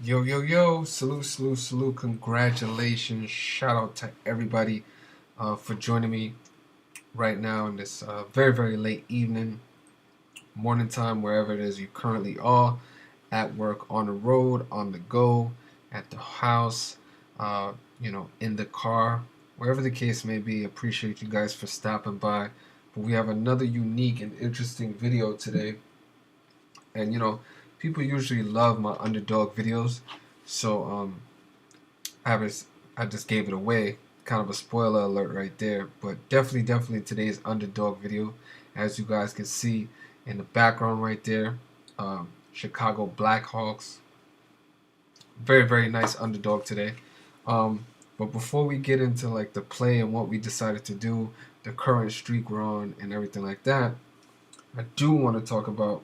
Yo, yo, yo, salute, salute, salute, congratulations. Shout out to everybody for joining me right now in this very, very late evening, morning time, wherever it is you currently are, at work, on the road, on the go, at the house, in the car, wherever the case may be. Appreciate you guys for stopping by. But we have another unique and interesting video today. And, people usually love my underdog videos. So, I was I just gave it away. Kind of a spoiler alert right there. But definitely today's underdog video, as you guys can see in the background right there. Chicago Blackhawks. Very nice underdog today. But before we get into like the play and what we decided to do, the current streak we're on, and everything like that, I do want to talk about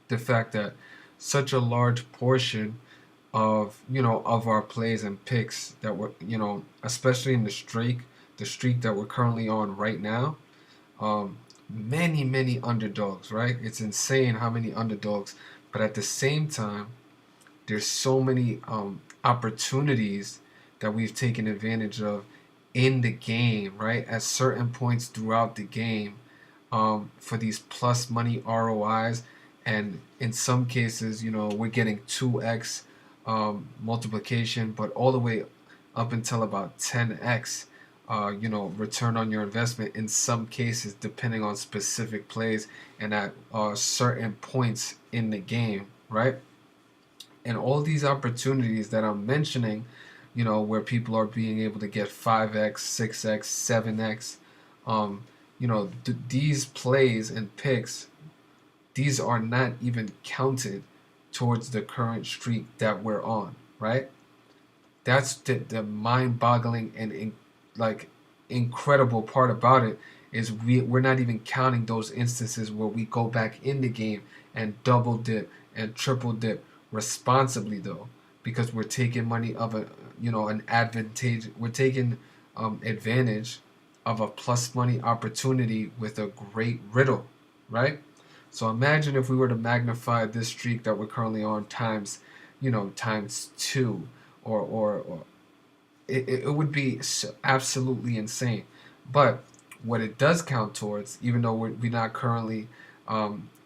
the fact that such a large portion of our plays and picks that were, especially in the streak that we're currently on right now. Many underdogs, right? It's insane how many underdogs, but at the same time, there's so many opportunities that we've taken advantage of in the game, right? At certain points throughout the game, for these plus money ROIs, and in some cases, we're getting 2x multiplication, but all the way up until about 10x, return on your investment in some cases, depending on specific plays and at certain points in the game, right? And all these opportunities that I'm mentioning, where people are being able to get 5x, 6x, 7x, these plays and picks, these are not even counted towards the current streak that we're on, right? That's the mind-boggling and like incredible part about it is we're not even counting those instances where we go back in the game and double dip and triple dip responsibly, though, because we're taking money of an advantage. We're taking advantage of a plus money opportunity with a great riddle, right? So imagine if we were to magnify this streak that we're currently on times two, or it would be absolutely insane. But what it does count towards, even though we're not currently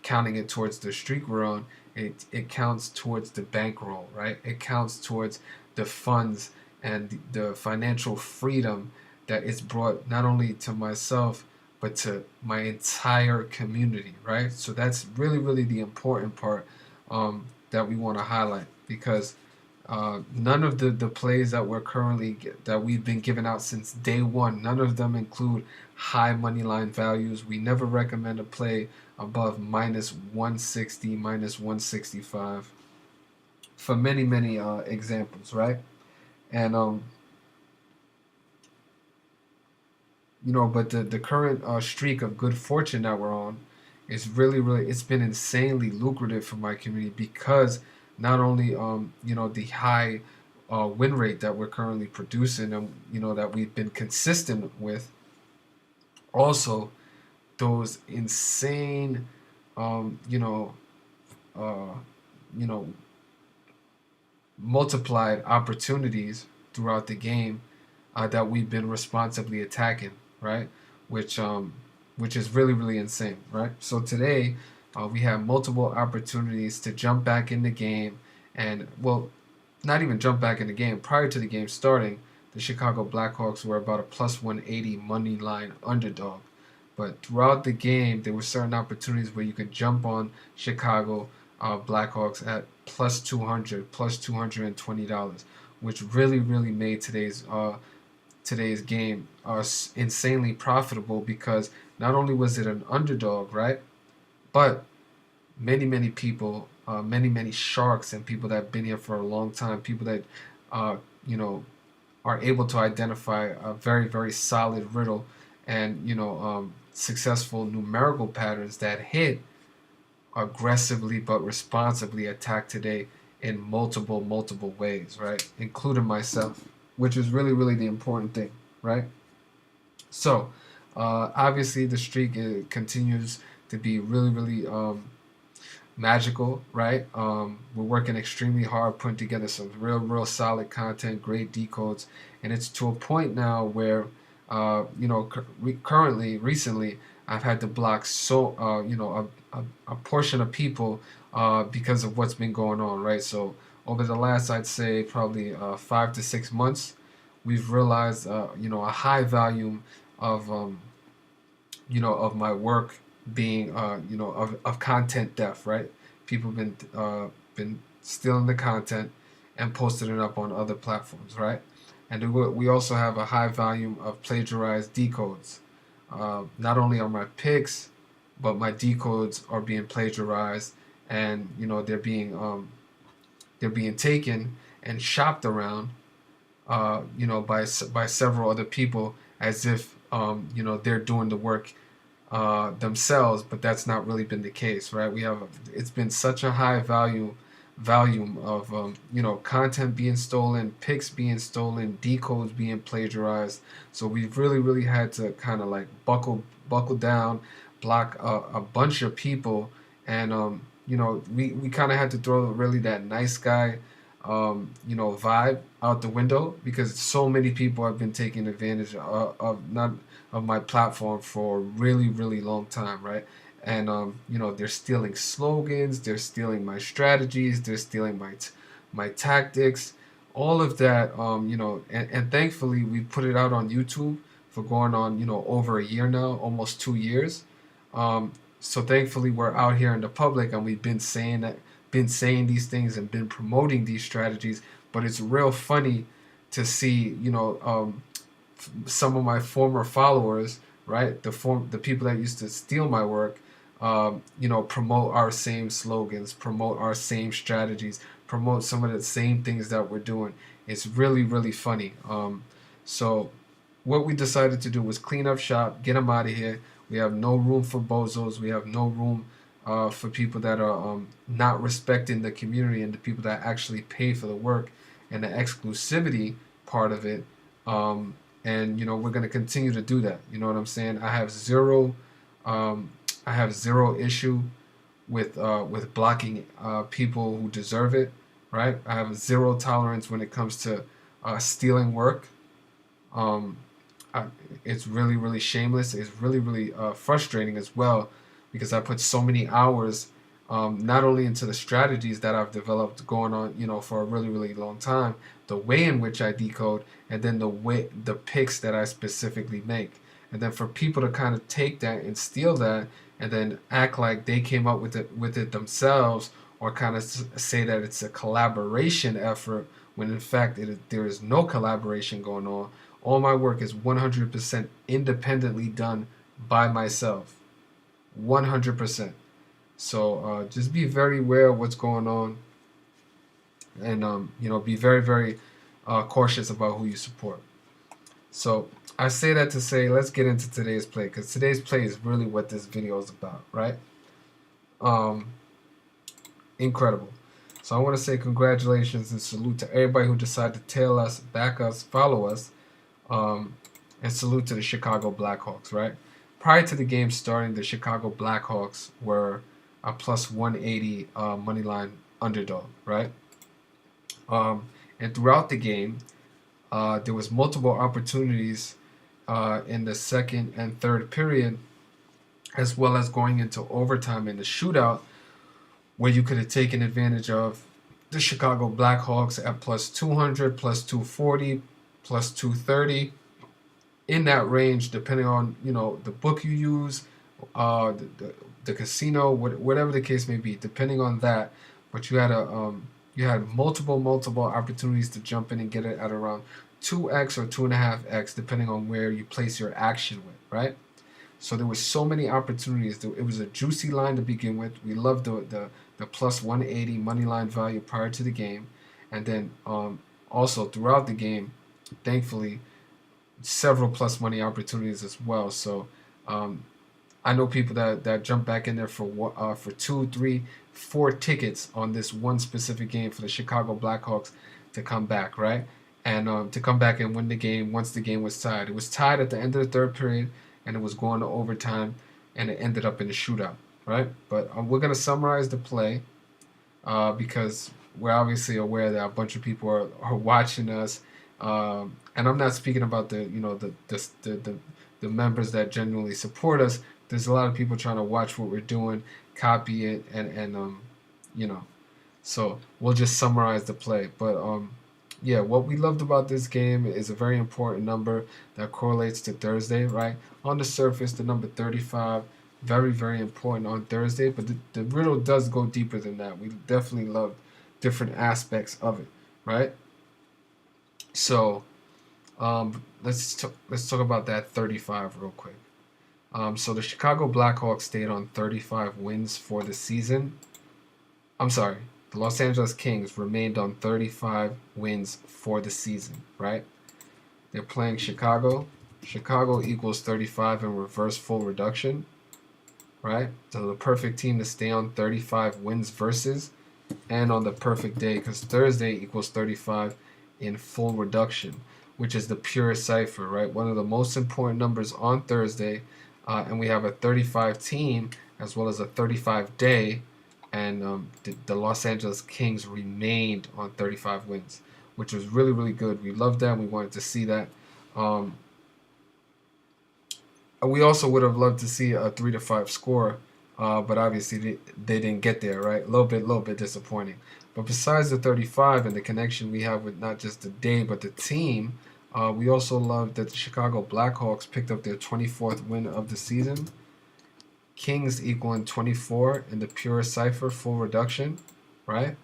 counting it towards the streak we're on, it counts towards the bankroll, right? It counts towards the funds and the financial freedom that it's brought not only to myself but to my entire community, right? So that's really the important part that we want to highlight, because none of the plays that that we've been giving out since day one, none of them include high money line values. We never recommend a play above minus 160, minus 165, for many examples, right? And but the current streak of good fortune that we're on is really, it's been insanely lucrative for my community, because not only the high win rate that we're currently producing, and that we've been consistent with, also those insane um, you know uh, you know multiplied opportunities throughout the game that we've been responsibly attacking, right? Which is really insane, right? So today we have multiple opportunities to jump back in the game, and well, not even jump back in the game. Prior to the game starting, the Chicago Blackhawks were about a plus 180 money line underdog. But throughout the game, there were certain opportunities where you could jump on Chicago Blackhawks at plus 200, plus $220, which really made today's game insanely profitable, because not only was it an underdog, right, but many people, many sharks, and people that have been here for a long time, people that uh, you know are able to identify a very solid riddle, and successful numerical patterns that hit, aggressively but responsibly attack today in multiple ways, right? Including myself, which is really the important thing, right? So, obviously, the streak continues to be really magical, right? We're working extremely hard, putting together some real solid content, great decodes, and it's to a point now where, recently, I've had to block a portion of people because of what's been going on, right? So over the last, I'd say probably 5 to 6 months, we've realized, a high volume of of my work being of content theft, right? People been stealing the content and posting it up on other platforms, right? And we also have a high volume of plagiarized decodes. Not only are my picks, but my decodes are being plagiarized, and they're being taken and shopped around, by several other people, as if they're doing the work themselves, but that's not really been the case, right? It's been such a high volume of content being stolen, pics being stolen, decodes being plagiarized. So we've really had to kind of like buckle down, block a bunch of people, and we kind of had to throw really that nice guy vibe out the window, because so many people have been taking advantage of not of my platform for a really long time, right? And they're stealing slogans, they're stealing my strategies, they're stealing my tactics, all of that. And thankfully we put it out on YouTube for going on over a year now, almost 2 years. So thankfully we're out here in the public, and we've been saying these things and been promoting these strategies. But it's real funny to see some of my former followers, right? The people that used to steal my work, promote our same slogans, promote our same strategies, promote some of the same things that we're doing. It's really funny. So what we decided to do was clean up shop, get them out of here. We have no room for bozos. We have no room for people that are not respecting the community and the people that actually pay for the work and the exclusivity part of it. And we're going to continue to do that. You know what I'm saying? I have zero issue with blocking people who deserve it, right? I have zero tolerance when it comes to stealing work. um, it's really shameless. It's really frustrating as well, because I put so many hours, not only into the strategies that I've developed going on, for a really long time, the way in which I decode, and then the picks that I specifically make, and then for people to kind of take that and steal that, and then act like they came up with it themselves, or kind of say that it's a collaboration effort, when in fact there is no collaboration going on. All my work is 100% independently done by myself. 100%. So just be very aware of what's going on, and be very cautious about who you support. So I say that to say, let's get into today's play, because today's play is really what this video is about, right? Incredible. So I want to say congratulations and salute to everybody who decided to tail us, back us, follow us, and salute to the Chicago Blackhawks, right? Prior to the game starting, the Chicago Blackhawks were a plus 180 money line underdog, right? And throughout the game, there was multiple opportunities in the second and third period, as well as going into overtime in the shootout, where you could have taken advantage of the Chicago Blackhawks at plus 200, plus 240, plus 230, in that range, depending on the book you use, the casino, whatever the case may be, depending on that. But you had multiple opportunities to jump in and get it at around 2x or 2.5x, depending on where you place your action with, right? So there were so many opportunities. It was a juicy line to begin with. We loved the plus 180 money line value prior to the game, and then also throughout the game, thankfully, several plus money opportunities as well. So I know people that jump back in there for 2, 3, 4 tickets on this one specific game for the Chicago Blackhawks to come back, right? And to come back and win the game once the game was tied. It was tied at the end of the third period, and it was going to overtime, and it ended up in a shootout, right? But we're gonna summarize the play because we're obviously aware that a bunch of people are watching us, and I'm not speaking about the members that genuinely support us. There's a lot of people trying to watch what we're doing, copy it, and you know. So we'll just summarize the play. But yeah, what we loved about this game is a very important number that correlates to Thursday, right? On the surface, the number 35, very, very important on Thursday, but the riddle does go deeper than that. We definitely love different aspects of it, right? So let's talk about that 35 real quick. So the Chicago Blackhawks stayed on 35 wins for the season. I'm sorry, the Los Angeles Kings remained on 35 wins for the season, right? They're playing Chicago. Chicago equals 35 in reverse full reduction, right? So the perfect team to stay on 35 wins versus, and on the perfect day, because Thursday equals 35 in full reduction, which is the pure cipher, right? One of the most important numbers on Thursday, and we have a 35 team as well as a 35 day, and the Los Angeles Kings remained on 35 wins, which was really, really good. We loved that. We wanted to see that. We also would have loved to see a 3-5 score, but obviously they didn't get there, right? A little bit disappointing. But besides the 35 and the connection we have with not just the day but the team, we also love that the Chicago Blackhawks picked up their 24th win of the season. Kings equaling 24 in the pure cipher full reduction, right?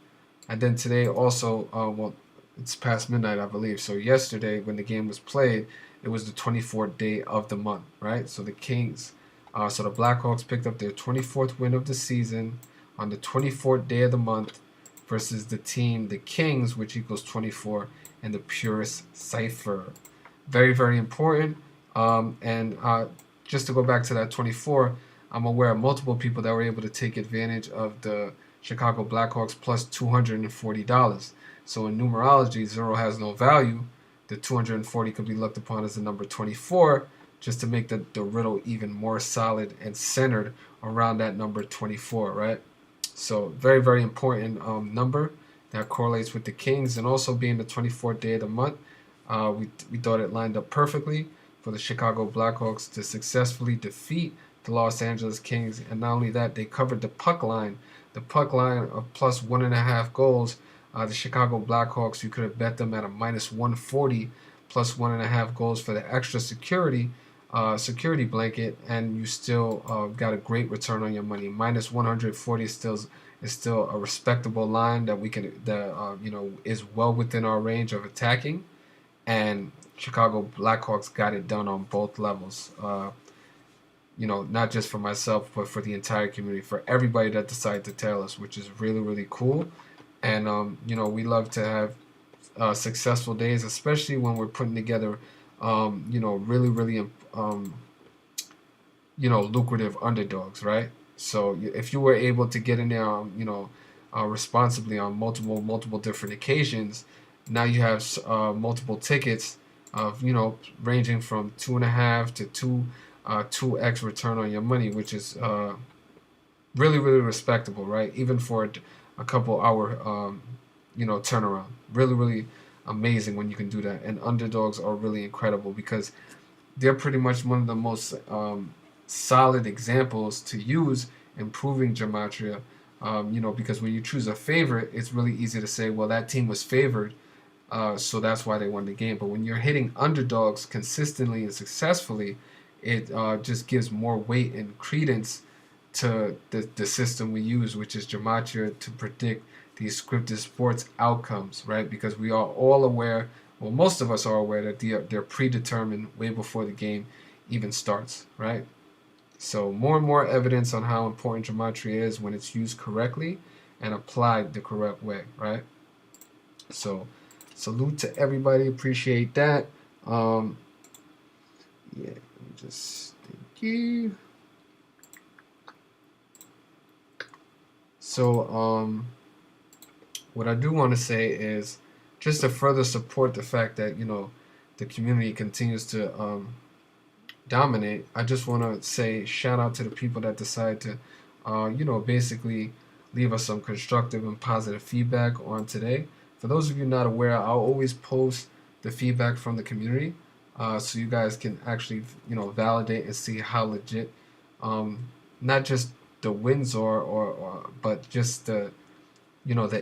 And then today also, well, it's past midnight, I believe. So yesterday, when the game was played, it was the 24th day of the month, right? So the so the Blackhawks picked up their 24th win of the season on the 24th day of the month versus the team, the Kings, which equals 24 in the purest cipher. Very, very important. And just to go back to that 24, I'm aware of multiple people that were able to take advantage of the Chicago Blackhawks plus $240. So in numerology, zero has no value. The 240 could be looked upon as the number 24, just to make the riddle even more solid and centered around that number 24, right? So very, very important number that correlates with the Kings, and also being the 24th day of the month. We thought it lined up perfectly for the Chicago Blackhawks to successfully defeat the Los Angeles Kings, and not only that, they covered the puck line of plus 1.5 goals. The Chicago Blackhawks, you could have bet them at a minus 140 plus 1.5 goals for the extra security blanket, and you still got a great return on your money. Minus 140 is still a respectable line that is well within our range of attacking, and Chicago Blackhawks got it done on both levels. Not just for myself, but for the entire community, for everybody that decided to tell us, which is really, really cool. And, we love to have successful days, especially when we're putting together, really, really, lucrative underdogs, right? So if you were able to get in there, responsibly on multiple different occasions, now you have multiple tickets of, ranging from 2.5 to 2x return on your money, which is really, really respectable, right? Even for a couple hour, turnaround. Really, really amazing when you can do that. And underdogs are really incredible because they're pretty much one of the most solid examples to use in proving Gematria. Because when you choose a favorite, it's really easy to say, well, that team was favored, so that's why they won the game. But when you're hitting underdogs consistently and successfully, it just gives more weight and credence to the system we use, which is Gematria, to predict these scripted sports outcomes, right? Because we are all aware, well, most of us are aware that they're predetermined way before the game even starts, right? So more and more evidence on how important Gematria is when it's used correctly and applied the correct way, right? So salute to everybody, appreciate that. Thank you. So, what I do want to say is just to further support the fact that, the community continues to dominate. I just want to say shout out to the people that decide to basically leave us some constructive and positive feedback on today. For those of you not aware, I'll always post the feedback from the community, so you guys can actually, validate and see how legit, um, not just the wins or but just the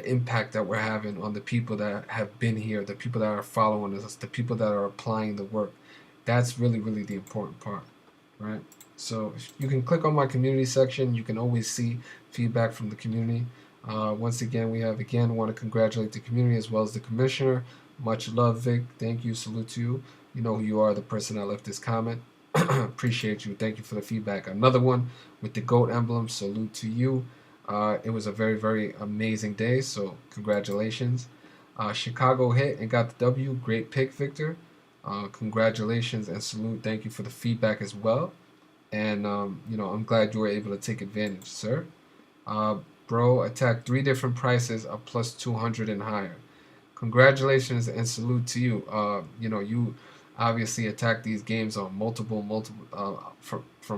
impact that we're having on the people that have been here, the people that are following us, the people that are applying the work. That's really, really the important part, right? So you can click on my community section. You can always see feedback from the community. Once again, want to congratulate the community as well as the commissioner. Much love, Vic. Thank you. Salute to you. You know who you are, the person that left this comment. Appreciate you. Thank you for the feedback. Another one with the goat emblem. Salute to you. It was a very, very amazing day. So congratulations. Chicago hit and got the W. Great pick, Victor. Congratulations and salute. Thank you for the feedback as well. And, I'm glad you were able to take advantage, sir. Bro, attacked 3 different prices of plus 200 and higher. Congratulations and salute to you. You obviously attack these games on from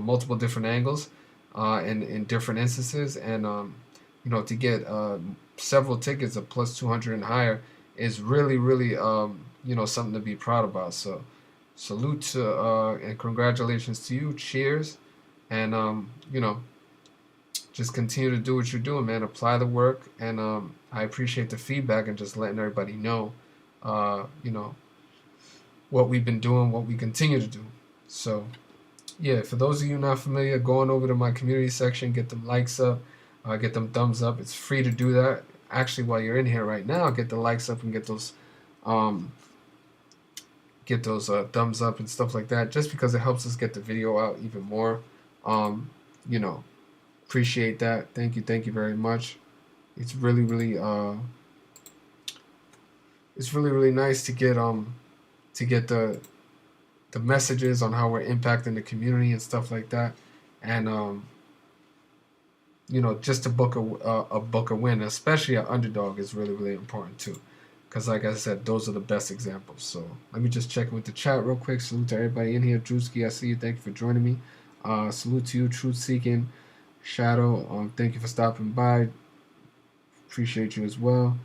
multiple different angles, and in different instances, and to get several tickets of plus 200 and higher is really, really something to be proud about. So salute to and congratulations to you. Cheers, and just continue to do what you're doing, man. Apply the work, and I appreciate the feedback and just letting everybody know, what we've been doing, what we continue to do. So, yeah, for those of you not familiar, go on over to my community section, get them likes up, get them thumbs up. It's free to do that. Actually, while you're in here right now, get the likes up and get those thumbs up and stuff like that, just because it helps us get the video out even more. Appreciate that. Thank you very much. It's really, really nice to get the messages on how we're impacting the community and stuff like that, and just to book a win, especially at Underdog, is really, really important too, because like I said, those are the best examples. So let me just check in with the chat real quick. Salute to everybody in here. Drewski, I see you. Thank you for joining me. Salute to you, Truth Seeking Shadow. Thank you for stopping by. Appreciate you as well.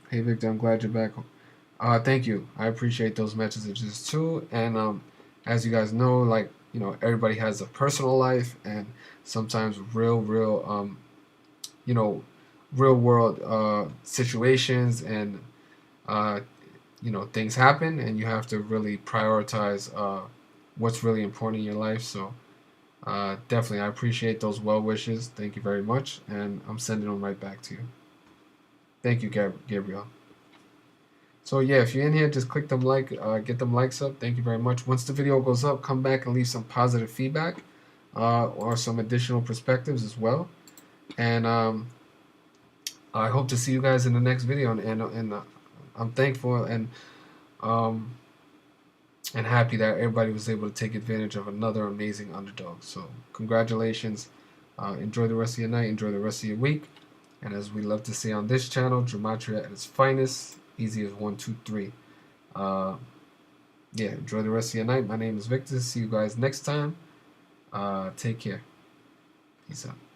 Hey Victor, I'm glad you're back. Thank you. I appreciate those messages too. And as you guys know, everybody has a personal life, and sometimes real world situations and things happen, and you have to really prioritize what's really important in your life. So definitely, I appreciate those well wishes. Thank you very much, and I'm sending them right back to you. Thank you, Gabriel. So yeah, if you're in here, just click them get them likes up. Thank you very much. Once the video goes up, come back and leave some positive feedback, or some additional perspectives as well. And I hope to see you guys in the next video. And I'm thankful and happy that everybody was able to take advantage of another amazing underdog. So congratulations. Enjoy the rest of your night. Enjoy the rest of your week. And as we love to say on this channel, Gematria at its finest. Easy as 1, 2, 3. Enjoy the rest of your night. My name is Victor. See you guys next time. Take care. Peace out.